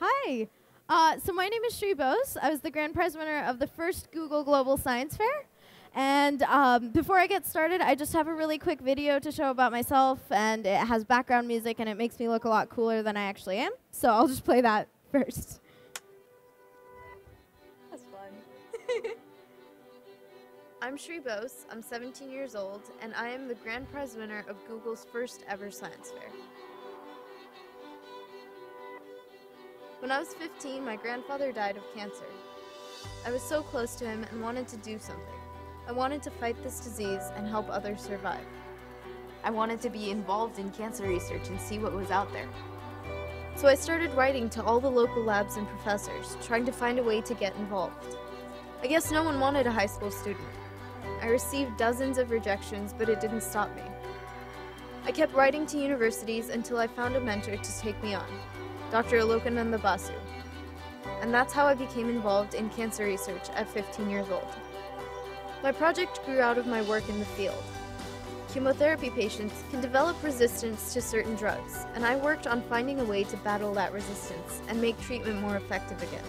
Hi. So my name is Sri Bose. I was the grand prize winner of the first Google Global Science Fair. And before I get started, I just have a really quick video to show about myself, and it has background music, and it makes me look a lot cooler than I actually am. So I'll just play that first. That's fun. I'm Sri Bose, I'm 17 years old, and I am the grand prize winner of Google's first ever science fair. When I was 15, my grandfather died of cancer. I was so close to him and wanted to do something. I wanted to fight this disease and help others survive. I wanted to be involved in cancer research and see what was out there. So I started writing to all the local labs and professors, trying to find a way to get involved. I guess no one wanted a high school student. I received dozens of rejections, but it didn't stop me. I kept writing to universities until I found a mentor to take me on, Dr. Alokananda Basu. And that's how I became involved in cancer research at 15 years old. My project grew out of my work in the field. Chemotherapy patients can develop resistance to certain drugs, and I worked on finding a way to battle that resistance and make treatment more effective again.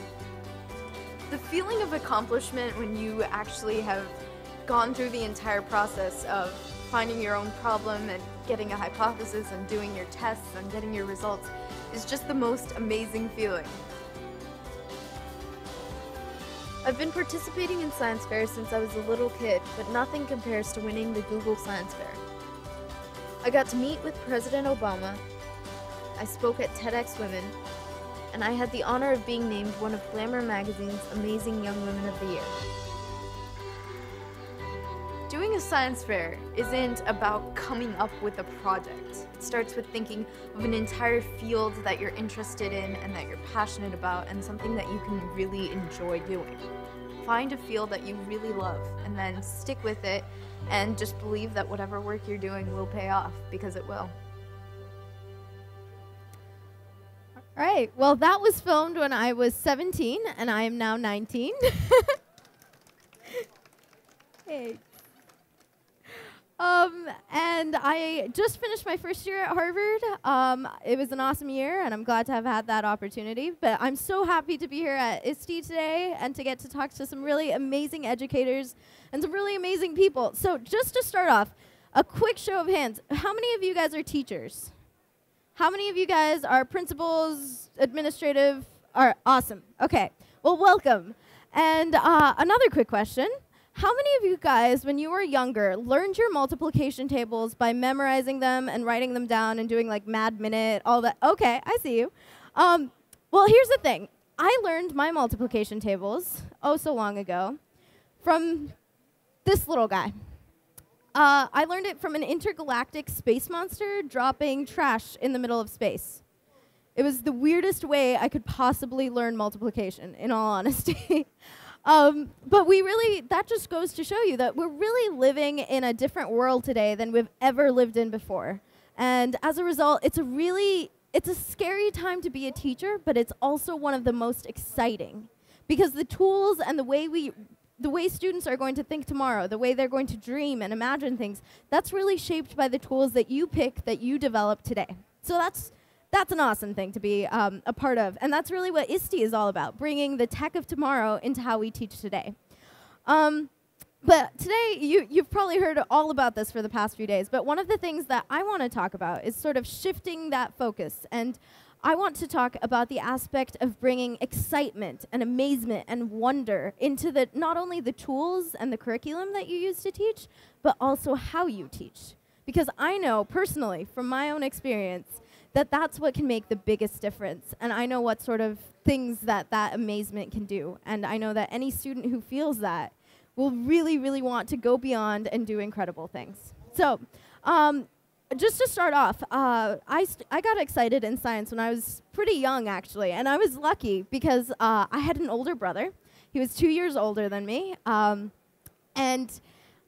The feeling of accomplishment when you actually have gone through the entire process of finding your own problem and getting a hypothesis and doing your tests and getting your results is just the most amazing feeling. I've been participating in science fairs since I was a little kid, but nothing compares to winning the Google Science Fair. I got to meet with President Obama, I spoke at TEDx Women, and I had the honor of being named one of Glamour magazine's Amazing Young Women of the Year. Doing a science fair isn't about coming up with a project. It starts with thinking of an entire field that you're interested in and that you're passionate about and something that you can really enjoy doing. Find a field that you really love and then stick with it and just believe that whatever work you're doing will pay off, because it will. All right. Well, that was filmed when I was 17, and I am now 19. Hey. And I just finished my first year at Harvard. It was an awesome year, and I'm glad to have had that opportunity. But I'm so happy to be here at ISTE today and to get to talk to some really amazing educators and some really amazing people. So just to start off, a quick show of hands. How many of you guys are teachers? How many of you guys are principals, administrative? Are awesome. Okay. Well, welcome. And another quick question. How many of you guys, when you were younger, learned your multiplication tables by memorizing them and writing them down and doing like Mad Minute, all that? Okay, I see you. Well, here's the thing. I learned my multiplication tables, oh so long ago, from this little guy. I learned it from an intergalactic space monster dropping trash in the middle of space. It was the weirdest way I could possibly learn multiplication, in all honesty. But that just goes to show you that we're really living in a different world today than we've ever lived in before. And as a result, it's a scary time to be a teacher, but it's also one of the most exciting. Because the tools and the way students are going to think tomorrow, the way they're going to dream and imagine things, that's really shaped by the tools that you pick, that you develop today. So that's an awesome thing to be a part of. And that's really what ISTE is all about, bringing the tech of tomorrow into how we teach today. But today, you've probably heard all about this for the past few days, but one of the things that I want to talk about is sort of shifting that focus. And I want to talk about the aspect of bringing excitement and amazement and wonder into not only the tools and the curriculum that you use to teach, but also how you teach. Because I know personally, from my own experience, that's what can make the biggest difference. And I know what sort of things that amazement can do. And I know that any student who feels that will really, really want to go beyond and do incredible things. So just to start off, I got excited in science when I was pretty young, actually. And I was lucky because I had an older brother. He was 2 years older than me. And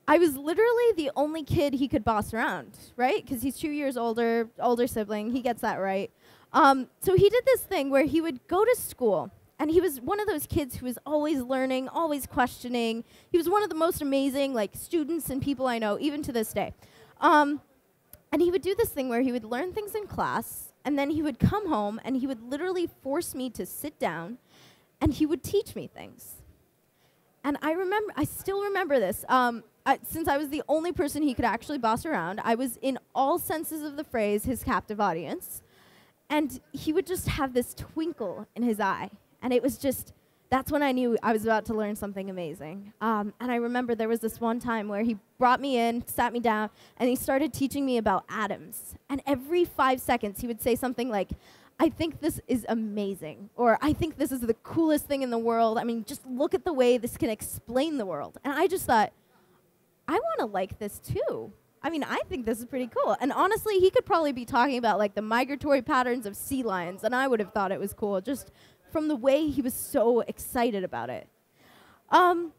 I was literally the only kid he could boss around, right? Because he's 2 years older sibling. He gets that right. So he did this thing where he would go to school, and he was one of those kids who was always learning, always questioning. He was one of the most amazing students and people I know, even to this day. And he would do this thing where he would learn things in class, and then he would come home, and he would literally force me to sit down, and he would teach me things. And I still remember this. Since I was the only person he could actually boss around, I was in all senses of the phrase his captive audience. And he would just have this twinkle in his eye. And it was just, that's when I knew I was about to learn something amazing. And I remember there was this one time where he brought me in, sat me down, and he started teaching me about atoms. And every 5 seconds, he would say something like, I think this is amazing, or I think this is the coolest thing in the world. I mean, just look at the way this can explain the world. And I just thought, I want to like this too. I mean, I think this is pretty cool. And honestly, he could probably be talking about like the migratory patterns of sea lions, and I would have thought it was cool just from the way he was so excited about it. And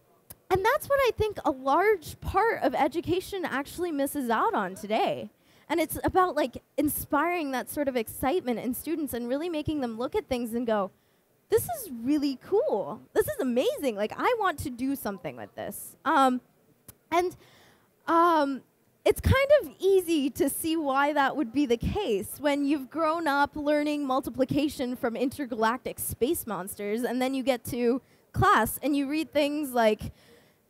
that's what I think a large part of education actually misses out on today. And it's about like inspiring that sort of excitement in students and really making them look at things and go, this is really cool. This is amazing. Like, I want to do something with this. It's kind of easy to see why that would be the case when you've grown up learning multiplication from intergalactic space monsters, and then you get to class and you read things like,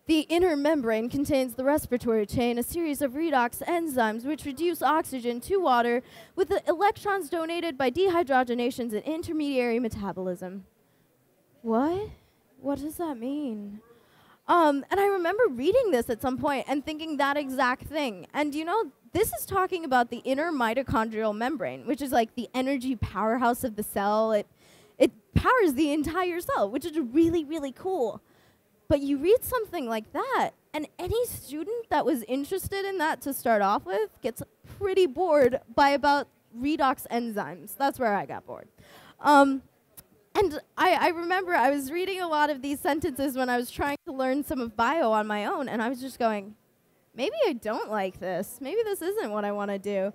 the inner membrane contains the respiratory chain, a series of redox enzymes which reduce oxygen to water with the electrons donated by dehydrogenations and intermediary metabolism. What? What does that mean? And I remember reading this at some point and thinking that exact thing. And you know, this is talking about the inner mitochondrial membrane, which is like the energy powerhouse of the cell. It powers the entire cell, which is really, really cool. But you read something like that, and any student that was interested in that to start off with gets pretty bored by about redox enzymes. That's where I got bored. And I remember I was reading a lot of these sentences when I was trying to learn some of bio on my own, and I was just going, maybe I don't like this. Maybe this isn't what I want to do.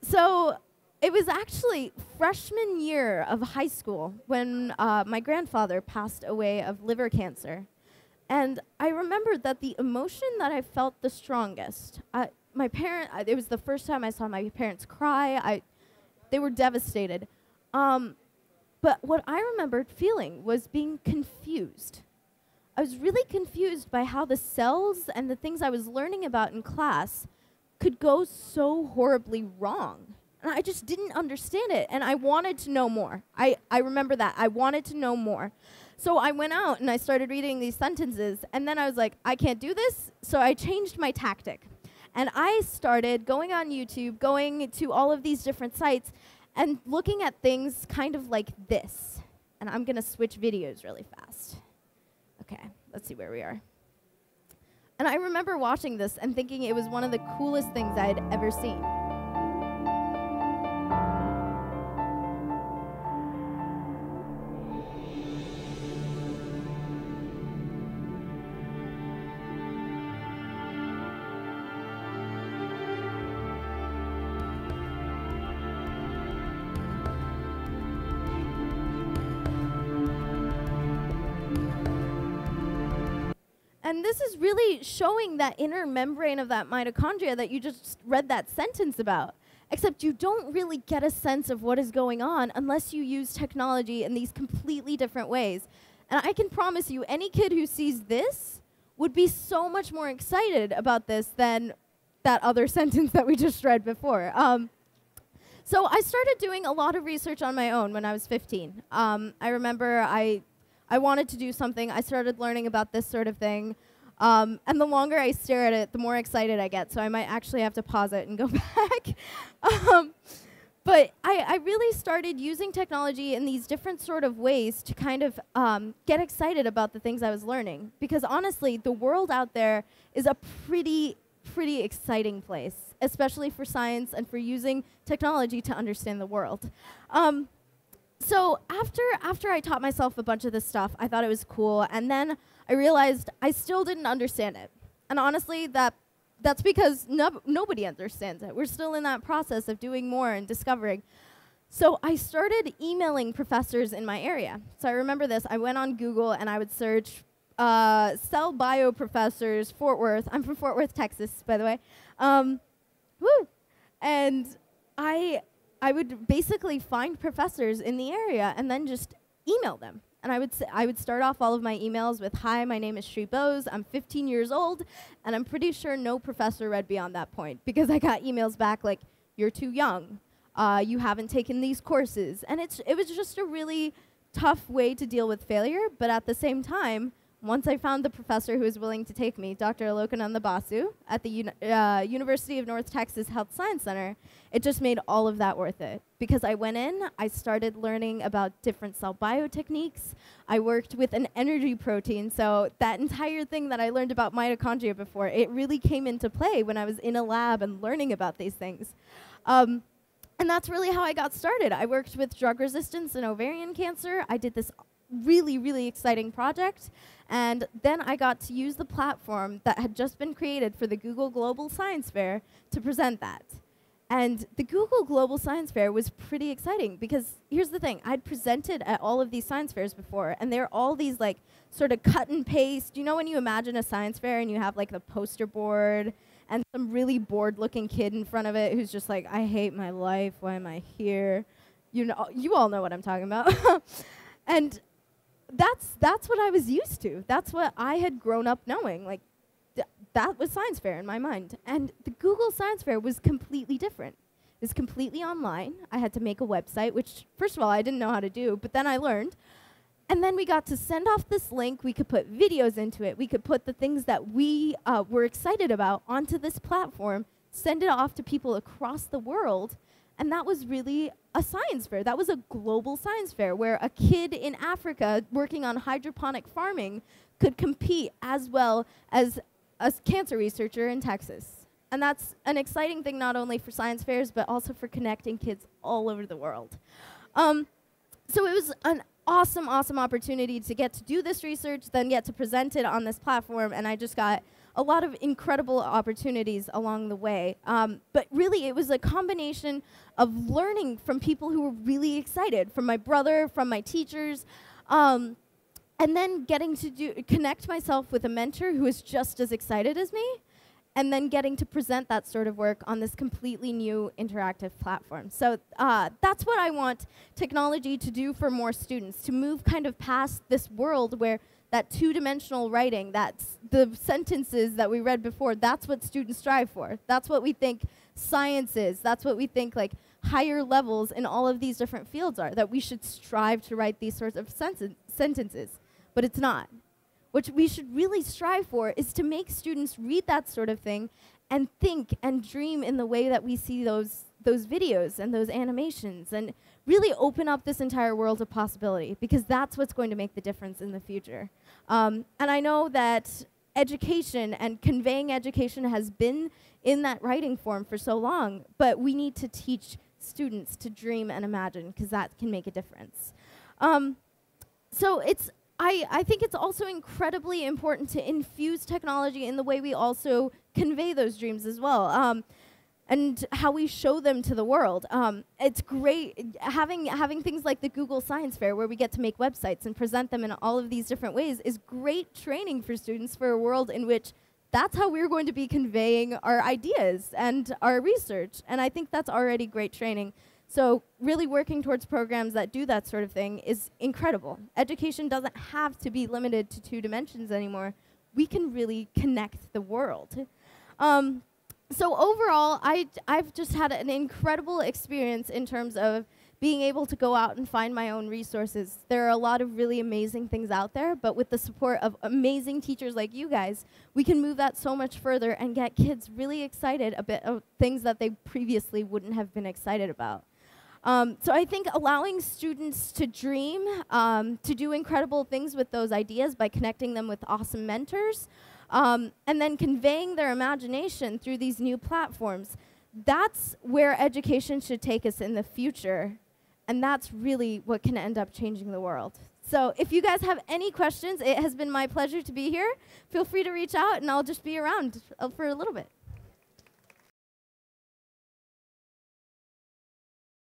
So it was actually freshman year of high school when my grandfather passed away of liver cancer. And I remember that the emotion that I felt the strongest, it was the first time I saw my parents cry. They were devastated. But what I remembered feeling was being confused. I was really confused by how the cells and the things I was learning about in class could go so horribly wrong. And I just didn't understand it, and I wanted to know more. I remember that. I wanted to know more. So I went out and I started reading these sentences, and then I was like, I can't do this, so I changed my tactic. And I started going on YouTube, going to all of these different sites, and looking at things kind of like this. And I'm going to switch videos really fast. Okay, let's see where we are. And I remember watching this and thinking it was one of the coolest things I had ever seen. And this is really showing that inner membrane of that mitochondria that you just read that sentence about. Except you don't really get a sense of what is going on unless you use technology in these completely different ways. And I can promise you, any kid who sees this would be so much more excited about this than that other sentence that we just read before. So I started doing a lot of research on my own when I was 15. I remember I wanted to do something. I started learning about this sort of thing. And the longer I stare at it, the more excited I get. So I might actually have to pause it and go back. But I really started using technology in these different sort of ways to kind of get excited about the things I was learning. Because honestly, the world out there is a pretty exciting place, especially for science and for using technology to understand the world. So after I taught myself a bunch of this stuff, I thought it was cool, and then I realized I still didn't understand it. And honestly, that's because nobody understands it. We're still in that process of doing more and discovering. So I started emailing professors in my area. So I remember this. I went on Google and I would search cell bio professors, Fort Worth. I'm from Fort Worth, Texas, by the way. And I I would basically find professors in the area and then just email them. And I would start off all of my emails with, "Hi, my name is Bose. I'm 15 years old," and I'm pretty sure no professor read beyond that point because I got emails back like, "You're too young. You haven't taken these courses." And it was just a really tough way to deal with failure, but at the same time, once I found the professor who was willing to take me, Dr. Alokananda Basu, at the University of North Texas Health Science Center, it just made all of that worth it. Because I went in, I started learning about different cell biotechniques. I worked with an energy protein, so that entire thing that I learned about mitochondria before, it really came into play when I was in a lab and learning about these things. And that's really how I got started. I worked with drug resistance and ovarian cancer. I did this really, really exciting project. And then I got to use the platform that had just been created for the Google Global Science Fair to present that. And the Google Global Science Fair was pretty exciting because here's the thing. I'd presented at all of these science fairs before, and they're all these like sort of cut and paste. You know when you imagine a science fair and you have like the poster board and some really bored looking kid in front of it who's just like, "I hate my life, why am I here?" You know, you all know what I'm talking about. And that's what I was used to. That's what I had grown up knowing. Like, that was science fair in my mind. And the Google Science Fair was completely different. It was completely online. I had to make a website, which, first of all, I didn't know how to do, but then I learned. And then we got to send off this link. We could put videos into it. We could put the things that we were excited about onto this platform, send it off to people across the world. And that was really a science fair. That was a global science fair where a kid in Africa working on hydroponic farming could compete as well as a cancer researcher in Texas. And that's an exciting thing not only for science fairs, but also for connecting kids all over the world. So it was an awesome, awesome opportunity to get to do this research, then get to present it on this platform, and I just got a lot of incredible opportunities along the way. But really, it was a combination of learning from people who were really excited, from my brother, from my teachers, and then getting to connect myself with a mentor who is just as excited as me, and then getting to present that sort of work on this completely new interactive platform. So that's what I want technology to do for more students, to move kind of past this world where that two-dimensional writing, that's the sentences that we read before, that's what students strive for. That's what we think science is. That's what we think like higher levels in all of these different fields are, that we should strive to write these sorts of sentences. But it's not. What we should really strive for is to make students read that sort of thing and think and dream in the way that we see those videos and those animations, and really open up this entire world of possibility, because that's what's going to make the difference in the future. And I know that education and conveying education has been in that writing form for so long, but we need to teach students to dream and imagine, because that can make a difference. So I think it's also incredibly important to infuse technology in the way we also convey those dreams as well, and how we show them to the world. It's great having things like the Google Science Fair, where we get to make websites and present them in all of these different ways, is great training for students for a world in which that's how we're going to be conveying our ideas and our research. And I think that's already great training. So really working towards programs that do that sort of thing is incredible. Education doesn't have to be limited to 2 dimensions anymore. We can really connect the world. So overall, I've just had an incredible experience in terms of being able to go out and find my own resources. There are a lot of really amazing things out there, but with the support of amazing teachers like you guys, we can move that so much further and get kids really excited about things that they previously wouldn't have been excited about. So I think allowing students to dream, to do incredible things with those ideas by connecting them with awesome mentors, and then conveying their imagination through these new platforms, that's where education should take us in the future. And that's really what can end up changing the world. So if you guys have any questions, it has been my pleasure to be here. Feel free to reach out, and I'll just be around for a little bit.